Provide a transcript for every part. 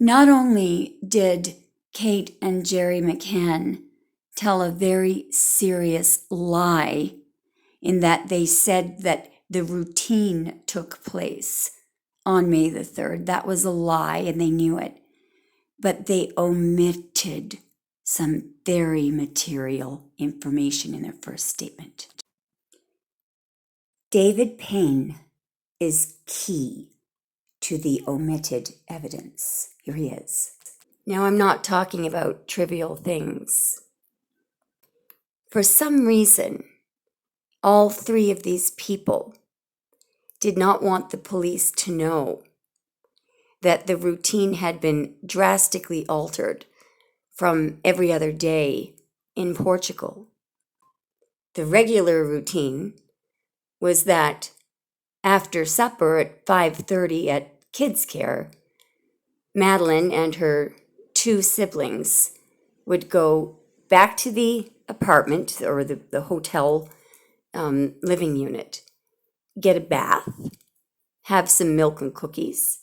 Not only did Kate and Jerry McCann tell a very serious lie in that they said that the routine took place on May the 3rd. That was a lie and they knew it. But they omitted some very material information in their first statement. David Payne is key to the omitted evidence. Here he is. Now, I'm not talking about trivial things. For some reason, all three of these people did not want the police to know that the routine had been drastically altered from every other day in Portugal. The regular routine was that after supper at 5:30 at Kids Care, Madeline and her two siblings would go back to the apartment or the hotel living unit, get a bath, have some milk and cookies,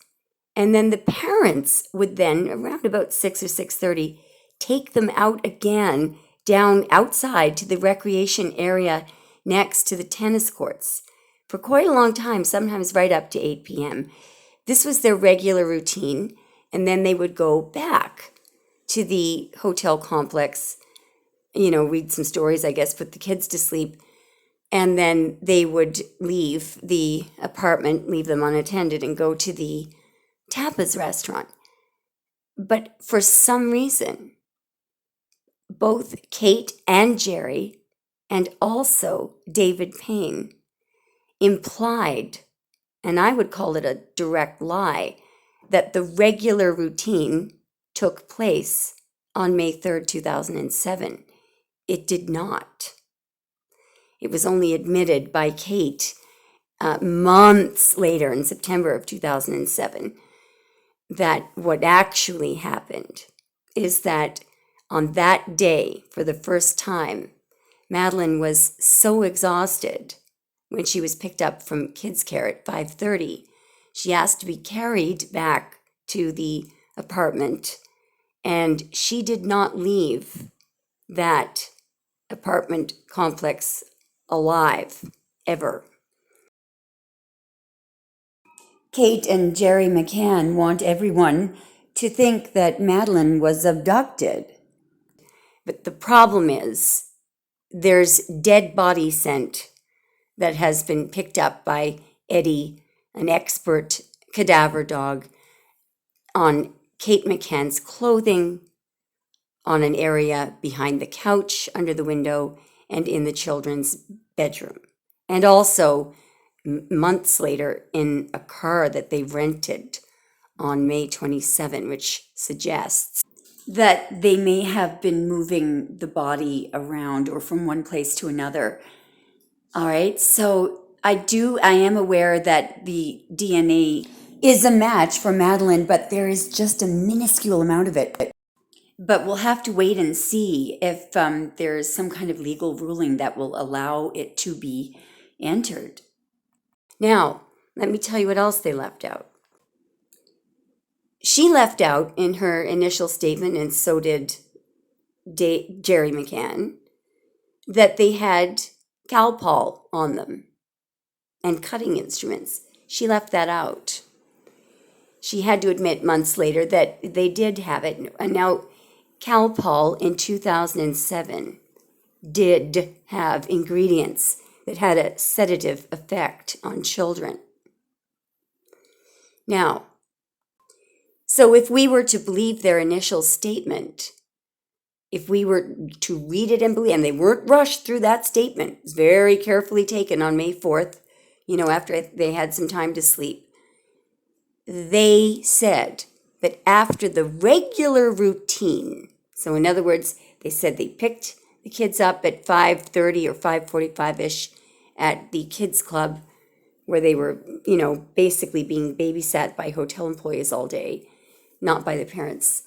and then the parents would then, around about 6 or 6:30, take them out again down outside to the recreation area next to the tennis courts for quite a long time, sometimes right up to 8 p.m. This was their regular routine, and then they would go back to the hotel complex, read some stories, I guess, put the kids to sleep, and then they would leave the apartment, leave them unattended, and go to the tapas restaurant. But for some reason, both Kate and Jerry, and also David Payne, implied, and I would call it a direct lie, that the regular routine took place on May 3rd, 2007. It did not. It was only admitted by Kate months later, in September of 2007, that what actually happened is that on that day, for the first time, Madeline was so exhausted when she was picked up from Kids Care at 5:30. She asked to be carried back to the apartment, and she did not leave that apartment complex alive, ever. Kate and Jerry McCann want everyone to think that Madeline was abducted. But the problem is, there's dead body scent that has been picked up by Eddie, an expert cadaver dog, on Kate McCann's clothing, on an area behind the couch, under the window, and in the children's bedroom. And also, months later, in a car that they rented on May 27, which suggests that they may have been moving the body around or from one place to another. All right, so I am aware that the DNA is a match for Madeline, but there is just a minuscule amount of it. But we'll have to wait and see if there's some kind of legal ruling that will allow it to be entered. Now, let me tell you what else they left out. She left out in her initial statement, and so did Jerry McCann, that they had Calpol on them and cutting instruments. She left that out. She had to admit months later that they did have it. And now, Calpol in 2007 did have ingredients that had a sedative effect on children. Now, so if we were to believe their initial statement, if we were to read it and believe, and they weren't rushed through that statement, it was very carefully taken on May 4th, after they had some time to sleep, they said that after the regular routine, so in other words, they said they picked the kids up at 5:30 or 5:45-ish at the kids club where they were, basically being babysat by hotel employees all day, not by the parents.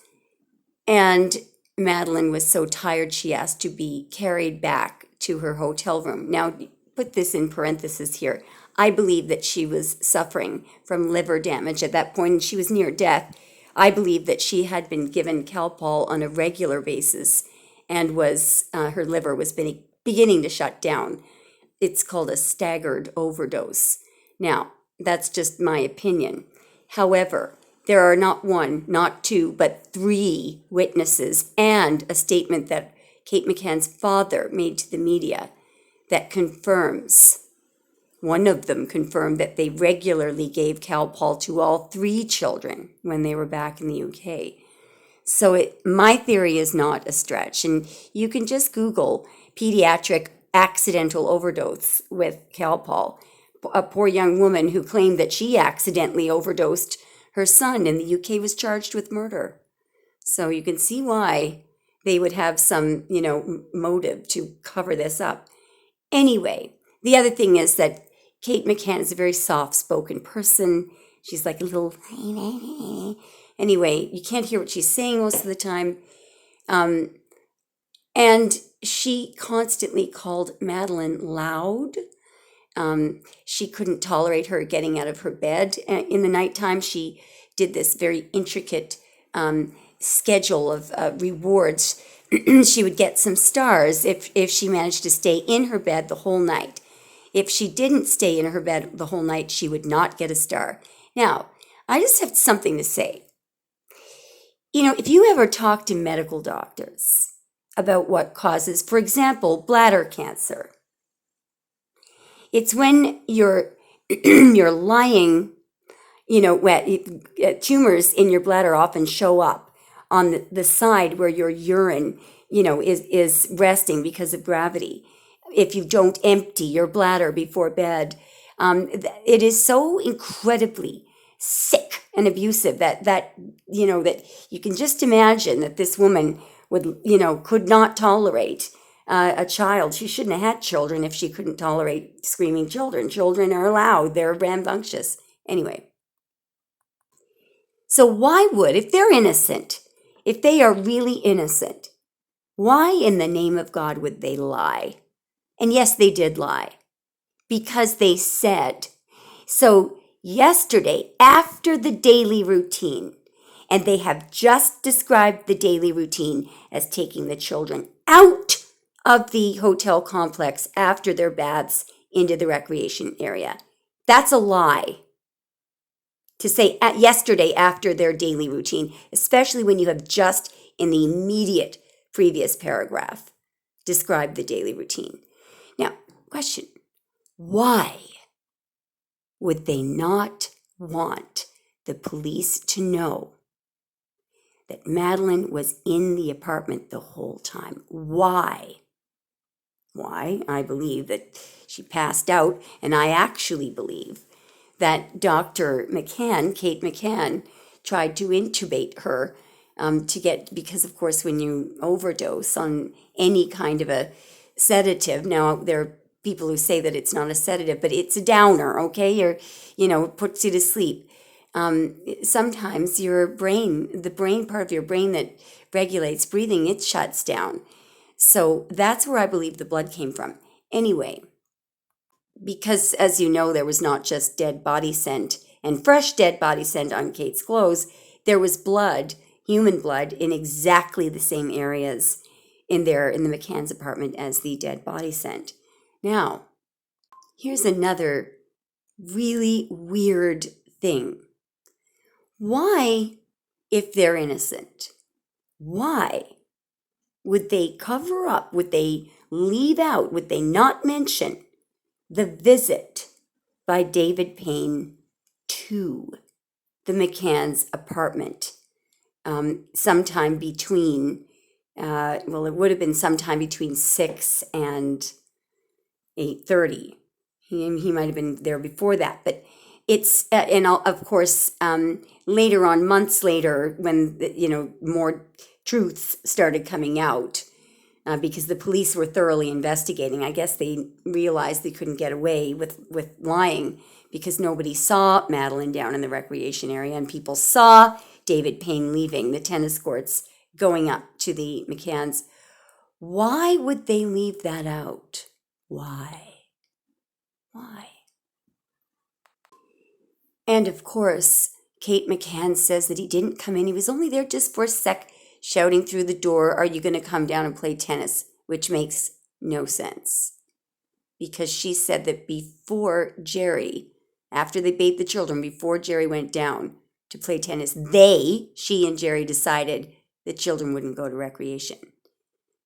And Madeline was so tired she asked to be carried back to her hotel room. Now, put this in parentheses here. I believe that she was suffering from liver damage at that point, and she was near death. I believe that she had been given Calpol on a regular basis and was her liver was beginning to shut down. It's called a staggered overdose. Now, that's just my opinion. However, there are not one, not two, but three witnesses and a statement that Kate McCann's father made to the media that confirms. One of them confirmed that they regularly gave Calpol to all three children when they were back in the UK. So my theory is not a stretch. And you can just Google pediatric accidental overdose with Calpol. A poor young woman who claimed that she accidentally overdosed her son in the UK was charged with murder. So you can see why they would have some, motive to cover this up. Anyway, the other thing is that Kate McCann is a very soft-spoken person. She's like a little... Anyway, you can't hear what she's saying most of the time. And she constantly called Madeleine loud. She couldn't tolerate her getting out of her bed in the nighttime. She did this very intricate schedule of rewards. She would get some stars if she managed to stay in her bed the whole night. If she didn't stay in her bed the whole night, she would not get a star. Now, I just have something to say. If you ever talk to medical doctors about what causes, for example, bladder cancer, it's when you're lying, tumors in your bladder often show up on the side where your urine, is resting because of gravity. If you don't empty your bladder before bed, it is so incredibly sick and abusive that you can just imagine that this woman could not tolerate a child. She shouldn't have had children if she couldn't tolerate screaming children. Children are loud, they're rambunctious. Anyway, so why would, if they're innocent, if they are really innocent, why in the name of God would they lie? And yes, they did lie because they said. So yesterday, after the daily routine, and they have just described the daily routine as taking the children out of the hotel complex after their baths into the recreation area. That's a lie. To say yesterday after their daily routine, especially when you have just in the immediate previous paragraph described the daily routine. Now, question, why would they not want the police to know that Madeleine was in the apartment the whole time? Why? Why? I believe that she passed out, and I actually believe that Dr. McCann, Kate McCann, tried to intubate her because of course when you overdose on any kind of a sedative, now there are people who say that it's not a sedative, but it's a downer, okay, or, it puts you to sleep. Sometimes your brain, the brain part of your brain that regulates breathing, it shuts down. So that's where I believe the blood came from. Anyway, because as you know, there was not just dead body scent and fresh dead body scent on Kate's clothes, there was blood, human blood, in exactly the same areas in the McCann's apartment as the dead body scent. Now, here's another really weird thing. Why, if they're innocent, why would they cover up, would they leave out, would they not mention the visit by David Payne to the McCann's apartment sometime between, it would have been sometime between 6 and 8:30. He might have been there before that, but it's, and of course, later on, months later, when, more truths started coming out, because the police were thoroughly investigating. I guess they realized they couldn't get away with lying because nobody saw Madeleine down in the recreation area, and people saw David Payne leaving the tennis courts, going up to the McCanns. Why would they leave that out? Why? And of course, Kate McCann says that he didn't come in. He was only there just for a sec, shouting through the door, "Are you going to come down and play tennis?" Which makes no sense. Because she said that before Jerry, after they bathed the children, before Jerry went down to play tennis, she and Jerry decided that children wouldn't go to recreation.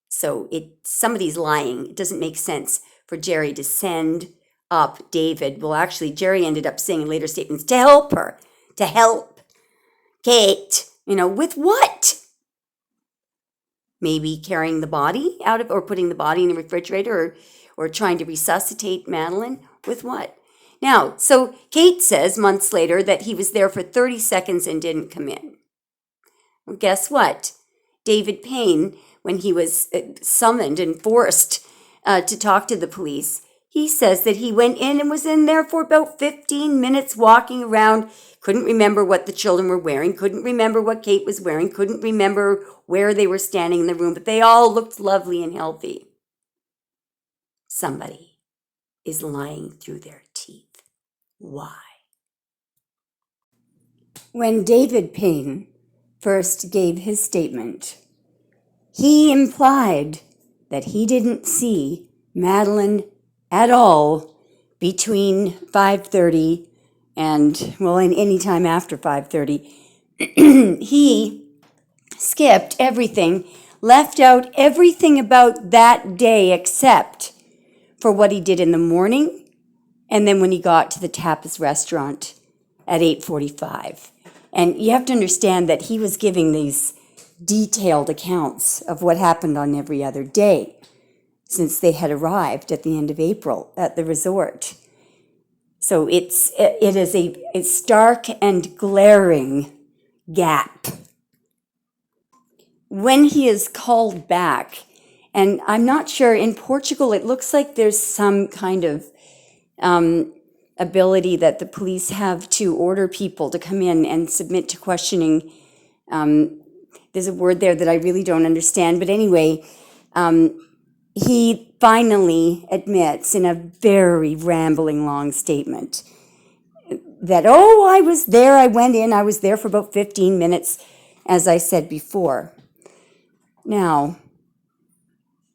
So somebody's lying. It doesn't make sense for Jerry to send up David. Well, actually, Jerry ended up saying in later statements to help her, to help Kate, with what? Maybe carrying the body out of, or putting the body in the refrigerator, or trying to resuscitate Madeline. With what? Now, so Kate says months later that he was there for 30 seconds and didn't come in. Well, guess what? David Payne, when he was summoned and forced to talk to the police, he says that he went in and was in there for about 15 minutes walking around, couldn't remember what the children were wearing, couldn't remember what Kate was wearing, couldn't remember where they were standing in the room, but they all looked lovely and healthy. Somebody is lying through their teeth. Why? When David Payne first gave his statement, he implied that he didn't see Madeline at all between 5:30 and, in any time after 5:30. He skipped everything, left out everything about that day except for what he did in the morning and then when he got to the Tapas restaurant at 8:45. And you have to understand that he was giving these detailed accounts of what happened on every other day since they had arrived at the end of April at the resort. So it is a stark and glaring gap. When he is called back, and I'm not sure, in Portugal, it looks like there's some kind of ability that the police have to order people to come in and submit to questioning. There's a word there that I really don't understand. But anyway, he finally admits in a very rambling long statement that, I was there, I went in, I was there for about 15 minutes, as I said before. Now,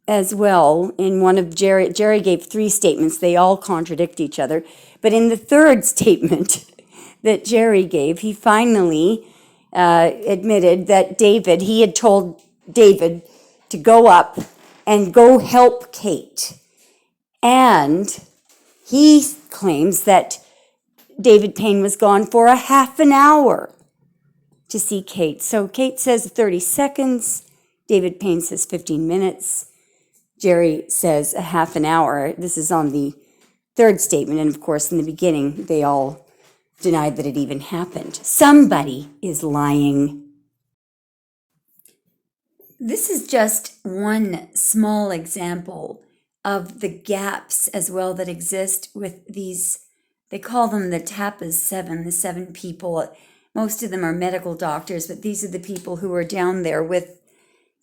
as well, in one of Jerry gave 3 statements. They all contradict each other. But in the third statement that Jerry gave, he finally admitted that he had told David to go up and go help Kate. And he claims that David Payne was gone for a half an hour to see Kate. So Kate says 30 seconds. David Payne says 15 minutes. Jerry says a half an hour. This is on the third statement. And of course, in the beginning, they all denied that it even happened. Somebody is lying. This is just one small example of the gaps as well that exist with these. They call them the Tapas 7, the 7 people. Most of them are medical doctors, but these are the people who are down there with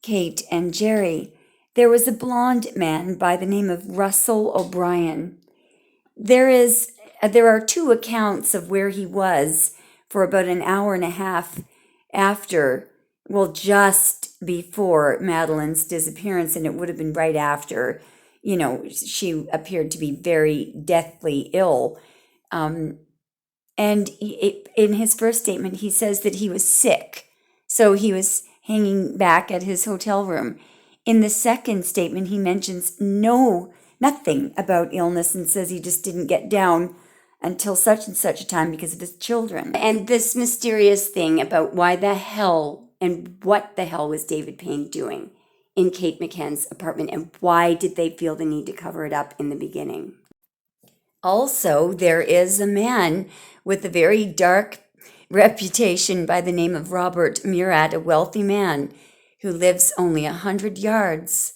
Kate and Jerry. There was a blonde man by the name of Russell O'Brien. There are 2 accounts of where he was for about an hour and a half after, just before Madeline's disappearance, and it would have been right after, she appeared to be very deathly ill. And in his first statement, he says that he was sick, so he was hanging back at his hotel room. In the second statement, he mentions nothing about illness and says he just didn't get down until such and such a time because of his children. And this mysterious thing about why the hell and what the hell was David Payne doing in Kate McCann's apartment, and why did they feel the need to cover it up in the beginning? Also, there is a man with a very dark reputation by the name of Robert Murat, a wealthy man who lives only 100 yards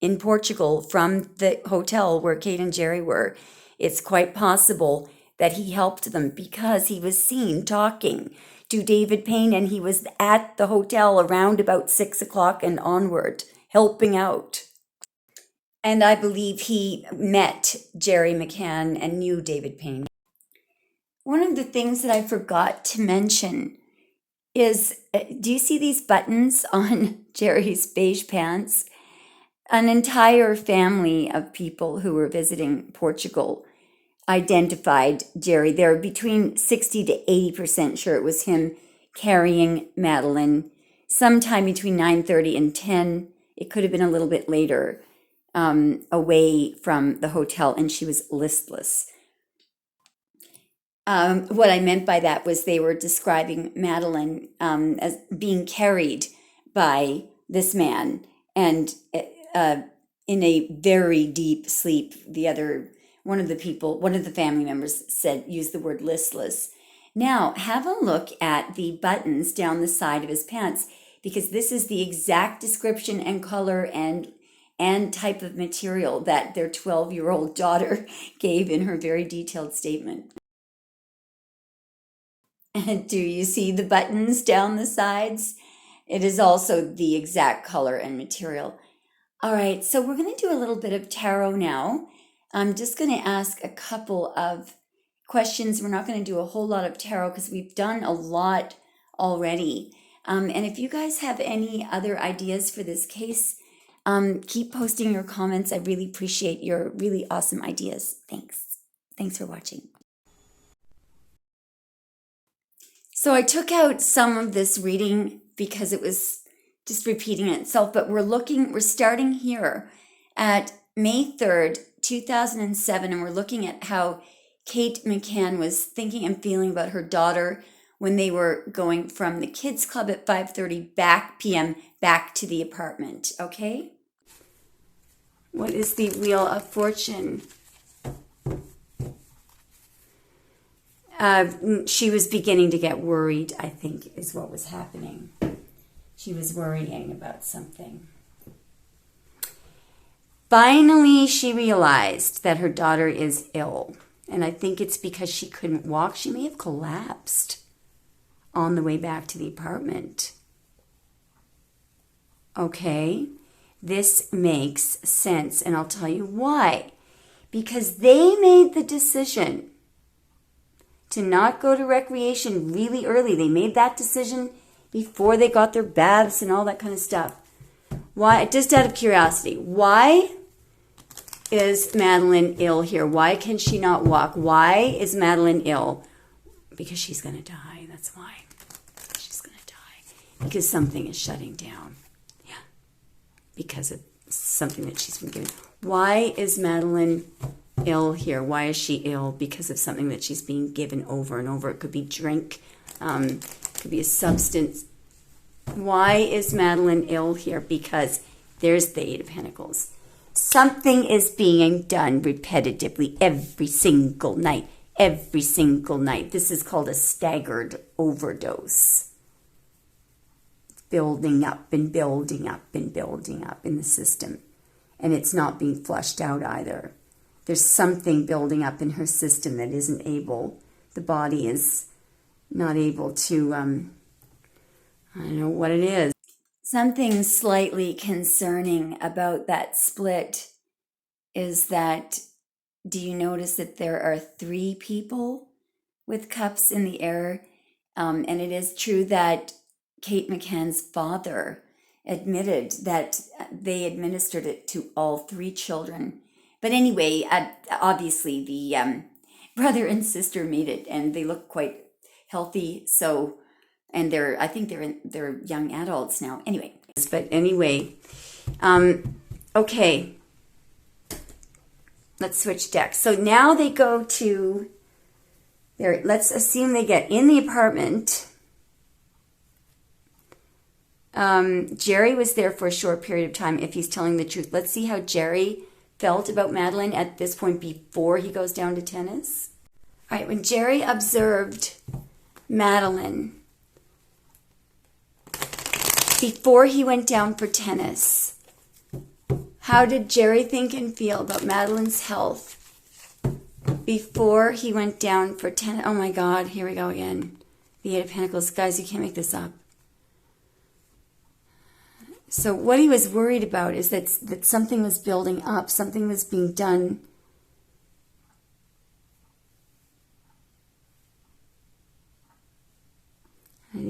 in Portugal from the hotel where Kate and Jerry were. It's quite possible that he helped them because he was seen talking to David Payne, and he was at the hotel around about 6 o'clock and onward, helping out. And I believe he met Jerry McCann and knew David Payne. One of the things that I forgot to mention is, do you see these buttons on Jerry's beige pants? An entire family of people who were visiting Portugal identified Jerry. They're between 60 to 80% sure it was him carrying Madeline sometime between 9:30 and 10. It could have been a little bit later, away from the hotel, and she was listless. What I meant by that was they were describing Madeline as being carried by this man, and in a very deep sleep. One of the family members used the word listless. Now, have a look at the buttons down the side of his pants, because this is the exact description and color and type of material that their 12-year-old daughter gave in her very detailed statement. And do you see the buttons down the sides? It is also the exact color and material. All right, so we're going to do a little bit of tarot now. I'm just going to ask a couple of questions. We're not going to do a whole lot of tarot because we've done a lot already. And if you guys have any other ideas for this case, keep posting your comments. I really appreciate your really awesome ideas. Thanks. Thanks for watching. So I took out some of this reading because it was just repeating itself, but we're starting here at May 3rd, 2007, and we're looking at how Kate McCann was thinking and feeling about her daughter when they were going from the kids club at 5:30 p.m. back to the apartment, okay? What is the Wheel of Fortune? She was beginning to get worried, I think, is what was happening. She was worrying about something. Finally, she realized that her daughter is ill. And I think it's because she couldn't walk. She may have collapsed on the way back to the apartment. Okay, this makes sense. And I'll tell you why. Because they made the decision to not go to recreation really early. They made that decision before they got their baths and all that kind of stuff. Why? Just out of curiosity, why is Madeline ill here? Why can she not walk? Why is Madeline ill? Because she's going to die. That's why. She's going to die. Because something is shutting down. Yeah. Because of something that she's been given. Why is Madeline ill here? Why is she ill? Because of something that she's being given over and over. It could be drink, could be a substance. Why is Madeline ill here? Because there's the Eight of Pentacles. Something is being done repetitively every single night. Every single night. This is called a staggered overdose. Building up and building up and building up in the system. And it's not being flushed out either. There's something building up in her system that isn't able, the body is not able to, I don't know what it is. Something slightly concerning about that split is that, do you notice that there are 3 people with cups in the air? And it is true that Kate McCann's father admitted that they administered it to all 3 children. But anyway, obviously the brother and sister made it, and they look quite healthy. So, and I think they're young adults now. Anyway, okay. Let's switch decks. So now they go to there. Let's assume they get in the apartment. Jerry was there for a short period of time, if he's telling the truth. Let's see how Jerry felt about Madeline at this point before he goes down to tennis. All right, when Jerry observed Madeline before he went down for tennis, how did Jerry think and feel about Madeline's health before he went down for tennis? Oh my God, here we go again. The Eight of Pentacles. Guys, you can't make this up. So what he was worried about is that something was building up, something was being done.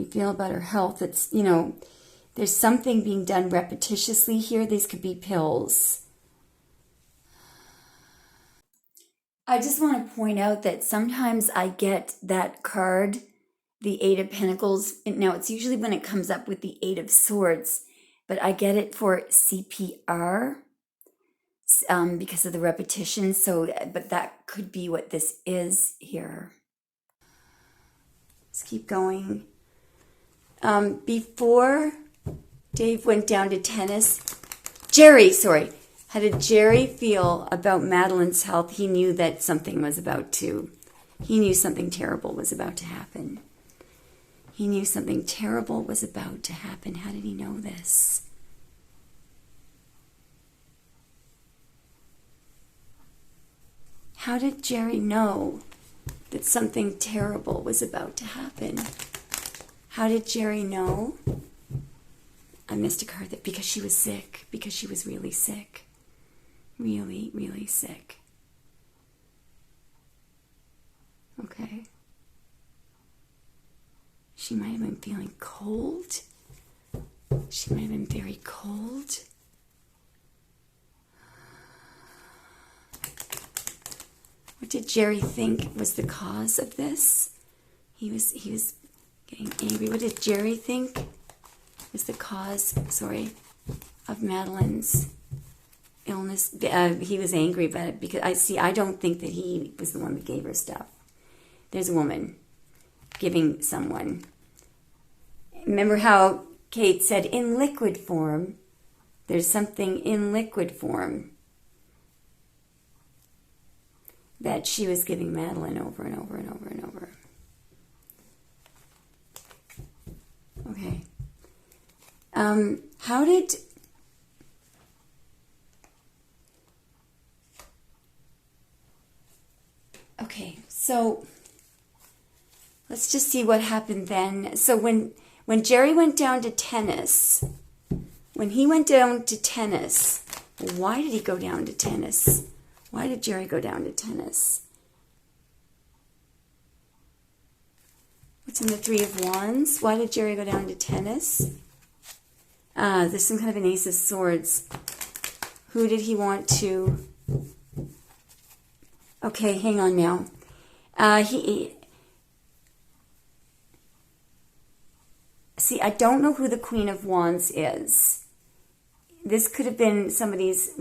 you feel about her health. It's, you know, there's something being done repetitiously here. These could be pills. I just want to point out that sometimes I get that card, the Eight of Pentacles. Now, it's usually when it comes up with the Eight of Swords, but I get it for CPR because of the repetition. So, but that could be what this is here. Let's keep going. Before Dave went down to tennis, how did Jerry feel about Madeline's health? He knew that something was about to, he knew something terrible was about to happen. He knew something terrible was about to happen. How did he know this? How did Jerry know that something terrible was about to happen? How did Jerry know? I missed a card that because she was sick, because she was really sick. Really, really sick. Okay. She might have been feeling cold. She might have been very cold. What did Jerry think was the cause of this? He was getting angry. What did Jerry think was the cause, of Madeline's illness? He was angry about it because I don't think that he was the one that gave her stuff. There's a woman giving someone. Remember how Kate said in liquid form, there's something in liquid form that she was giving Madeline over and over and over and over. Okay. How did... Okay, so let's just see what happened then. So when Jerry went down to tennis, why did he go down to tennis? Why did Jerry go down to tennis? What's in the Three of Wands? Why did Jerry go down to tennis? There's some kind of an Ace of Swords. Who did he want to... Okay, hang on now. See, I don't know who the Queen of Wands is. This could have been somebody's...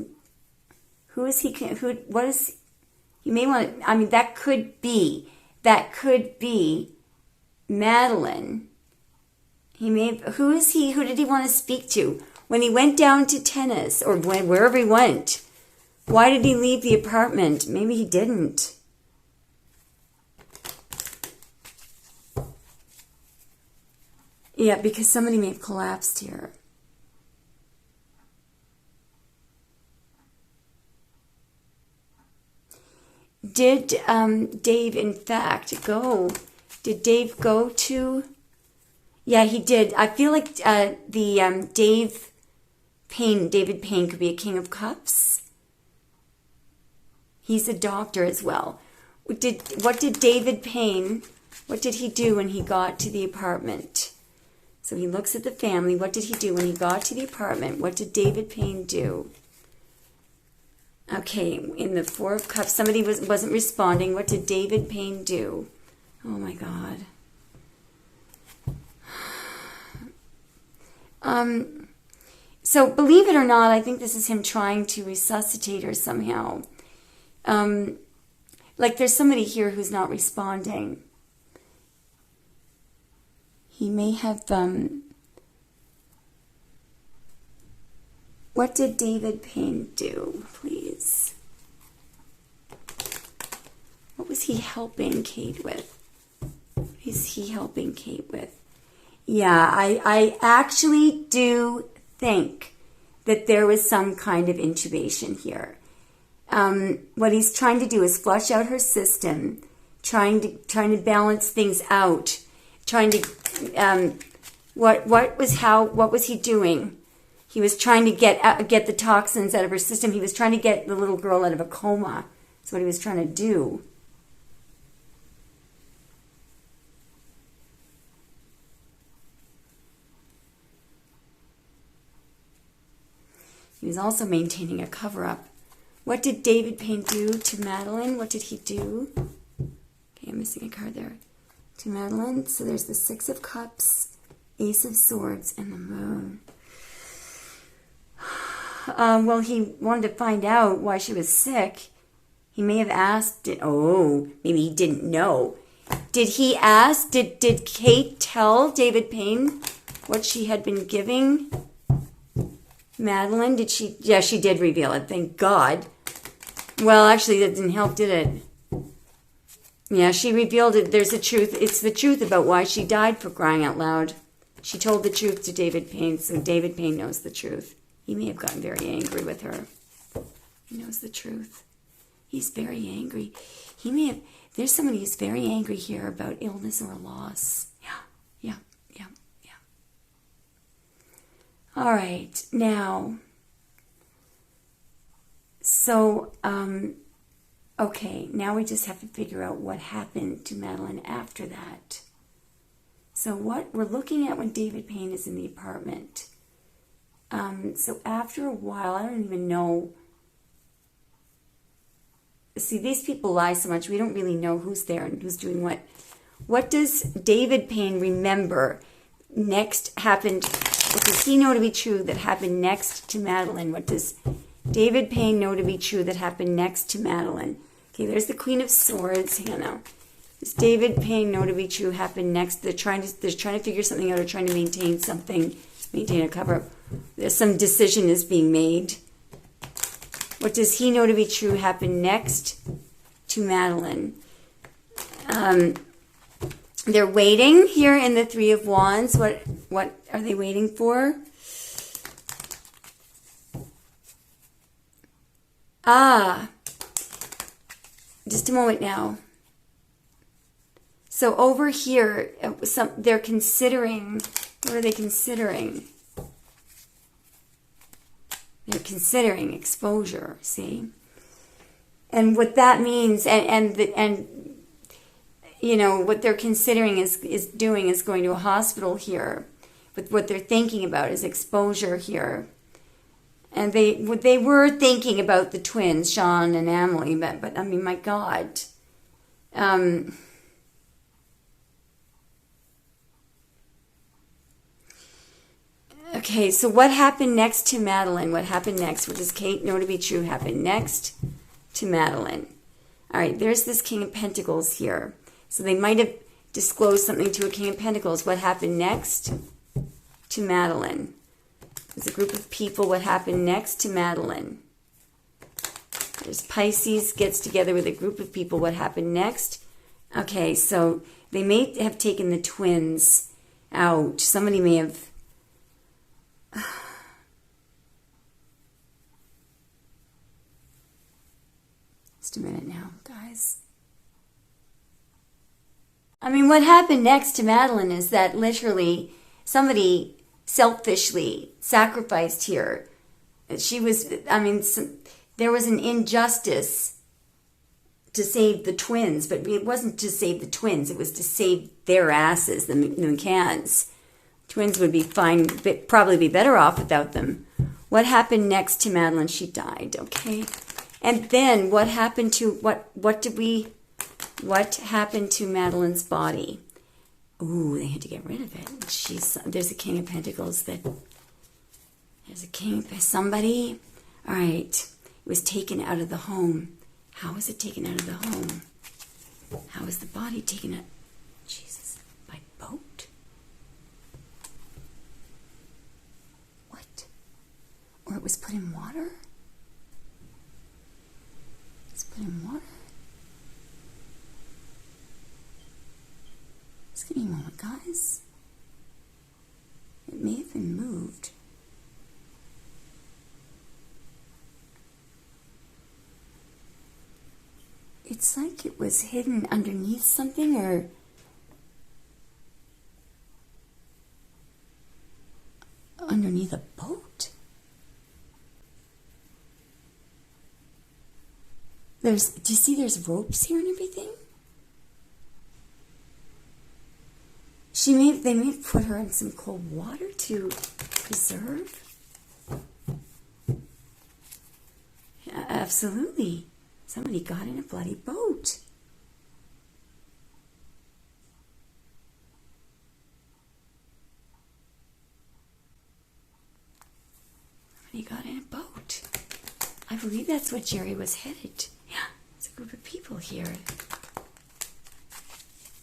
Who is he? What is... You may want to... I mean, that could be Madeline. He may have... Who is he? Who did he want to speak to? When he went down to tennis, or wherever he went... Why did he leave the apartment? Maybe he didn't. Yeah, because somebody may have collapsed here. Did Dave, in fact, go? Did Dave go to... Yeah, he did. I feel like David Payne could be a King of Cups. He's a doctor as well. What did David Payne, what did he do when he got to the apartment? So he looks at the family. What did he do when he got to the apartment? What did David Payne do? Okay, in the Four of Cups, somebody wasn't responding. What did David Payne do? Oh my God. So believe it or not, I think this is him trying to resuscitate her somehow. Like there's somebody here who's not responding. He may have, what did David Payne do, please? What was he helping Kate with? What is he helping Kate with? Yeah, I actually do think that there was some kind of intubation here. What he's trying to do is flush out her system, trying to balance things out, trying to what was he doing? He was trying to get the toxins out of her system. He was trying to get the little girl out of a coma. That's what he was trying to do. He was also maintaining a cover-up. What did David Payne do to Madeline? What did he do? Okay, I'm missing a card there. To Madeline. So there's the Six of Cups, Ace of Swords, and the Moon. Well, he wanted to find out why she was sick. He may have asked it. Oh, maybe he didn't know. Did he ask? Did Kate tell David Payne what she had been giving Madeline? Did she? Yeah, she did reveal it. Thank God. Well, actually, that didn't help, did it? Yeah, she revealed it. There's a truth. It's the truth about why she died, for crying out loud. She told the truth to David Payne, so David Payne knows the truth. He may have gotten very angry with her. He knows the truth. He's very angry. He may have... There's somebody who's very angry here about illness or loss. Yeah. All right, now... So, okay, now we just have to figure out what happened to Madeline after that. So what we're looking at when David Payne is in the apartment. So after a while, I don't even know. See, these people lie so much, we don't really know who's there and who's doing what. What does David Payne remember next happened? What does he know to be true that happened next to Madeline? What does David Payne know to be true that happened next to Madeline? Okay, there's the Queen of Swords. Hang on now. Does David Payne know to be true happened next? They're trying to figure something out or trying to maintain something, maintain a cover. There's some decision is being made. What does he know to be true happened next to Madeline? They're waiting here in the Three of Wands. What are they waiting for? Just a moment now. So over here, they're considering, what are they considering? They're considering exposure, see? And what that means, and you know, what they're considering is going to a hospital here. But what they're thinking about is exposure here. And they were thinking about the twins, Sean and Emily, but I mean, my God. Okay, so what happened next to Madeline? What happened next? What does Kate know to be true happened next to Madeline? All right, there's this King of Pentacles here. So they might have disclosed something to a King of Pentacles. What happened next to Madeline? There's a group of people. What happened next to Madeline? There's Pisces gets together with a group of people. What happened next? Okay, so they may have taken the twins out. Somebody may have... Just a minute now, guys. I mean, what happened next to Madeline is that literally somebody selfishly sacrificed here. She was, I mean, there was an injustice to save the twins, but it wasn't to save the twins. It was to save their asses, the Mccans. Twins would be fine, but probably be better off without them. What happened next to Madeline? She died, okay? And then what happened to, what happened to Madeline's body? Ooh, they had to get rid of it. There's a King of Pentacles there's a king, somebody. All right, it was taken out of the home. How was it taken out of the home? How was the body taken out? Jesus, by boat? What? Or it was put in water? It's put in water? Just give me a moment, guys. It may have been moved. It's like it was hidden underneath something, or underneath a boat. Do you see there's ropes here and everything? They may have put her in some cold water to preserve. absolutely. Somebody got in a bloody boat. Somebody got in a boat. I believe that's what Jerry was headed. Yeah, it's a group of people here.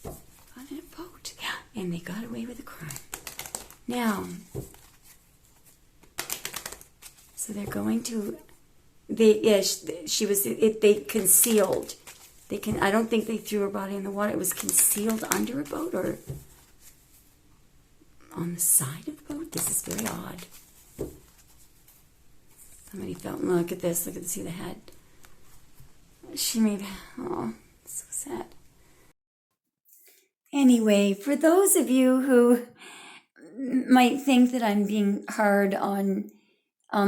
Got in a boat. Yeah, and they got away with the crime. Now, so they're going to... she was. They concealed. I don't think they threw her body in the water. It was concealed under a boat or on the side of the boat. This is very odd. Somebody felt. Look at this. See the head. She made. Oh, so sad. Anyway, for those of you who might think that I'm being hard on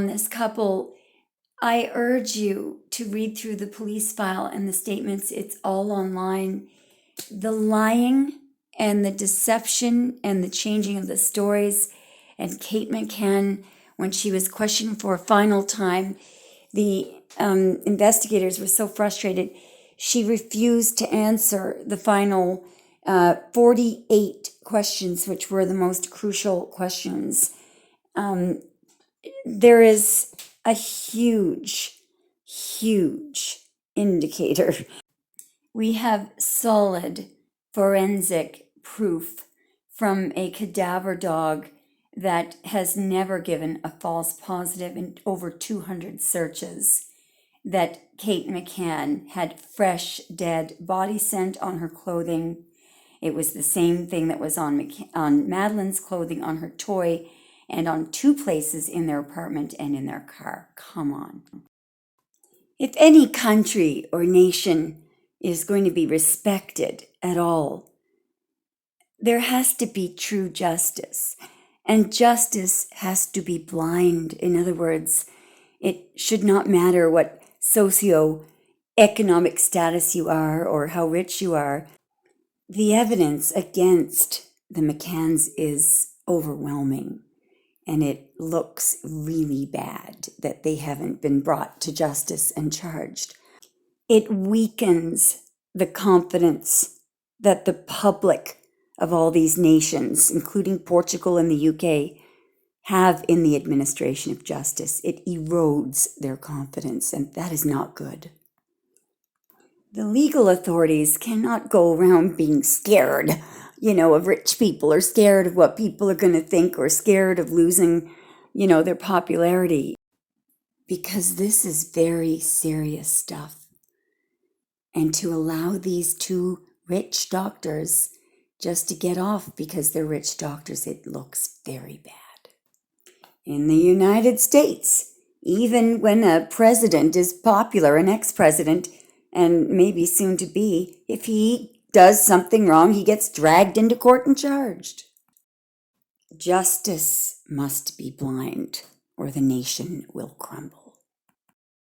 this couple, I urge you to read through the police file and the statements. It's all online. The lying and the deception and the changing of the stories. And Kate McCann, when she was questioned for a final time, the investigators were so frustrated, she refused to answer the final 48 questions, which were the most crucial questions. There is a huge indicator. We have solid forensic proof from a cadaver dog that has never given a false positive in over 200 searches, that Kate McCann had fresh, dead body scent on her clothing. It was the same thing that was on Madeline's clothing, on her toy, and on 2 places in their apartment and in their car. Come on. If any country or nation is going to be respected at all, there has to be true justice. And justice has to be blind. In other words, it should not matter what socio-economic status you are or how rich you are. The evidence against the McCanns is overwhelming. And it looks really bad that they haven't been brought to justice and charged. It weakens the confidence that the public of all these nations, including Portugal and the UK, have in the administration of justice. It erodes their confidence, and that is not good. The legal authorities cannot go around being scared, of rich people, or scared of what people are going to think, or scared of losing, their popularity. Because this is very serious stuff. And to allow these 2 rich doctors just to get off because they're rich doctors, it looks very bad. In the United States, even when a president is popular, an ex-president, and maybe soon to be, if he does something wrong, he gets dragged into court and charged. Justice must be blind, or the nation will crumble.